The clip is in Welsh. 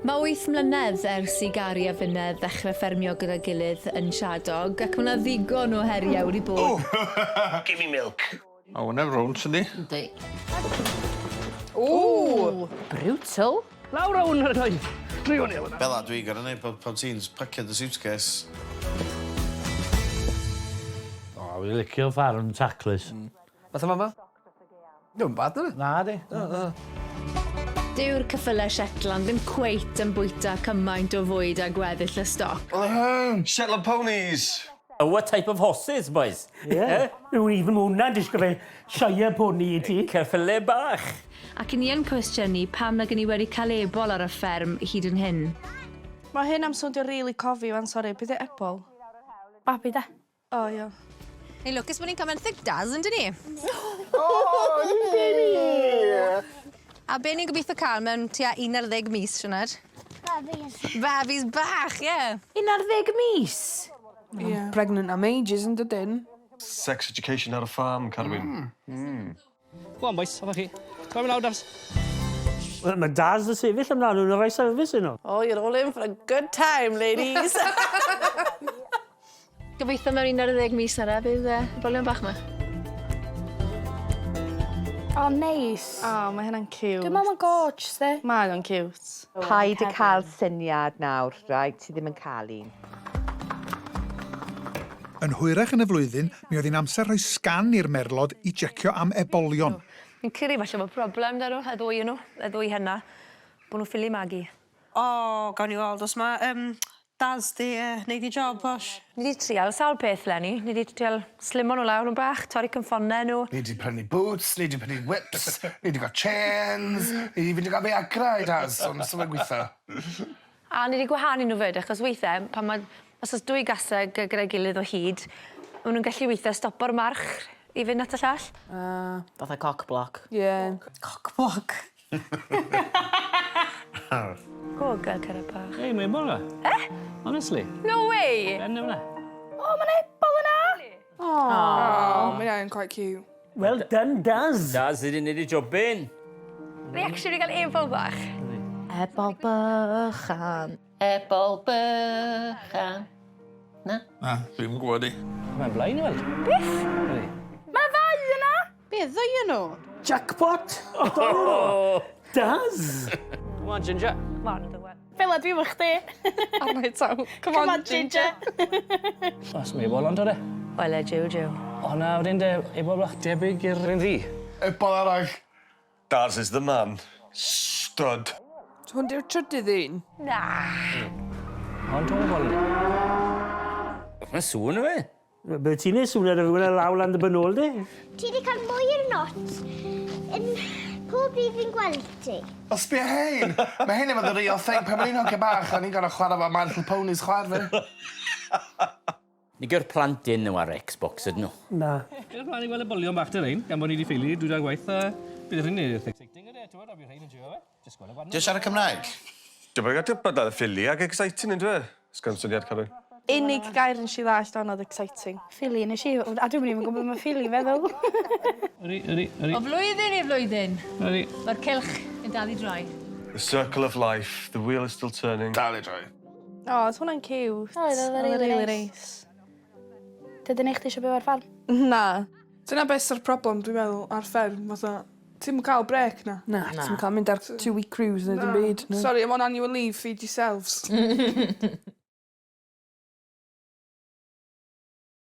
Mae 8 mlynedd ers I Gari a Finedd ddechrau ffermio gyda gilydd yn Shadog ac mae yna ddigon o heriau wedi bod. Give me milk. O, hwnna'n rownd, sy'n di? Yndi. Ooh, brutal. Lawr awn yr oed. Driwn ni hwnna. Fel dwi gyda ni, pan ti'n pacio dy suitcase. O, fi'n licio ffarm taclus. Fath o mama? Dwi'n bad na. Na, di. Dyw'r cyffylau Shetland ddim cweit yn bwyta cymaint o fwyd a gweddill y stoc. Shetland ponies. Oh, what type of horses, boys? Yeah. Nhw'n even hwnna disgo fe sioia poni I ti. Ceffylau bach. Ac i ni yn cwestiynu pam na gen I wedi cael ebol ar y fferm hyd yn hyn. Mae hyn am swndio rili cofi fan, sori, beth yw ebol? Babi da. O, ia. Hey, lwcus bod ni'n cael benthyg daz, yn dyn ni? A be ni'n gobeithio cael mewn tua 11 mis, Sianed? Babis. Babis bach, ie. 11 mis? Yeah. Pregnant am ages yn dydyn. Sex education ar y ffarm, Carwyn. Go on, boys, ofa chi. Come on, Daz. Mae Daz y sefyll amdano nhw'n rhoi service yno. Oh, you're all in for a good time, ladies. Gobeithio mewn 11 mis ar bydd ebolion bach ma. O, neis. O, mae hynna'n cute. Dwi'n meddwl mae'n gorgeous, de. Mae o'n cute. Paid i cael syniad nawr, rhaid, ti ddim yn cael un. Yn hwyrach yn y flwyddyn, mi oedd hi'n amser rhoi sgan i'r merlod I jecio am ebolion. Fi'n cyrru falle bod problem da nhw, y ddwy nhw, y ddwy hynna, bod nhw'n ffili magu. O, gawn ni weld os mae Daz di wneud I job, bosh. Ni wedi trial sawl peth Lenny, ni wedi trial slimo nhw lawr nhw'n bach, torri cynffonau nhw. Ni wedi prynu boots, ni wedi prynu whips, ni wedi gael chains, ni wedi gael Viagra I Daz, ond sy'n gweithio. A ni wedi gwahanu nhw fyd, achos weithiau, pan mae os oes dwy gasau gyda'i gilydd o hyd, maen nhw'n gallu weithiau stopo'r march I fynd at y llall. Fatha cock block. Yeah. Cock block. Gogel cyrra bach. Ei, mae'n bod yna. Honestly. No way! Ben yna. O, mae'n ebol yna. Oh, mae'n quite cute. Well done, Daz. Daz, ydy wneud I job un. Ni actually gael ebol bach. Ebol bychan. Ebol bychan. Na? Na, dwi'n gwybod I. Mae'n blaen I weld. Mae ddau yna. Be, ddwy nhw? Jackpot! Oh, Daz! Come on, Ginger. Fel ydw I chdi. Oh, my taw. Come on, Ginger. Os mae ebol ond o de. Wel, jiw. O na, wedyn de, ebol blach debyg i'r un ddi. Ebol arall. Daz is the man. Stud. Hwn di'r trydydd un. Na. Ond o'n ebol yna. Mae'n sŵn o fe. Bydd ti'n ei sŵn ar y rhywun y law lan dy benôl di? Ti wedi cael mwy i'r not yn pob bydd fi'n gweld ti. O, sbio hein! Mae hyn efo the real thing. Pan mae'n un hogia bach, a ni'n gorau chwarae fo Man Little Ponies chwarae fi. Ni gyr plant un nhw ar Xbox ydyn nhw. Na. Yw'r plan I weld ebolion bach dy rein, gan bod ni wedi ffili, dwi da'r gwaith, bydd rhywun neud exciting ydy, ti'n gwybod, a bydd rhain yn trio fe. Just gweld y gwahanol. Dwi'n siarad Cymraeg? Dwi'n bod gael bydda ffili ag exciting yn dwi. Sgan syniad, Carwyn. Unig gair yn si ddall dan oedd exciting. Ffili yn y si, a dwi'n mynd i'n gwybod mae ffili feddwl. Yri. O flwyddyn I flwyddyn, Yri. mae'r cilch yn dal I droi. The circle of life. The wheel is still turning. Dal I droi. O, oedd hwnna'n cute. Oedd Really nice. Dydyn eich ti eisiau byw ar ffarm? Na. Dyna beth yw'r problem, dwi'n meddwl, ar fferm. Fatha, ti'n cael brec na? Na. Ti'n cael mynd ar 2-week cruise neu dim byd. Sorry, I'm on annual leave, feed yourselves.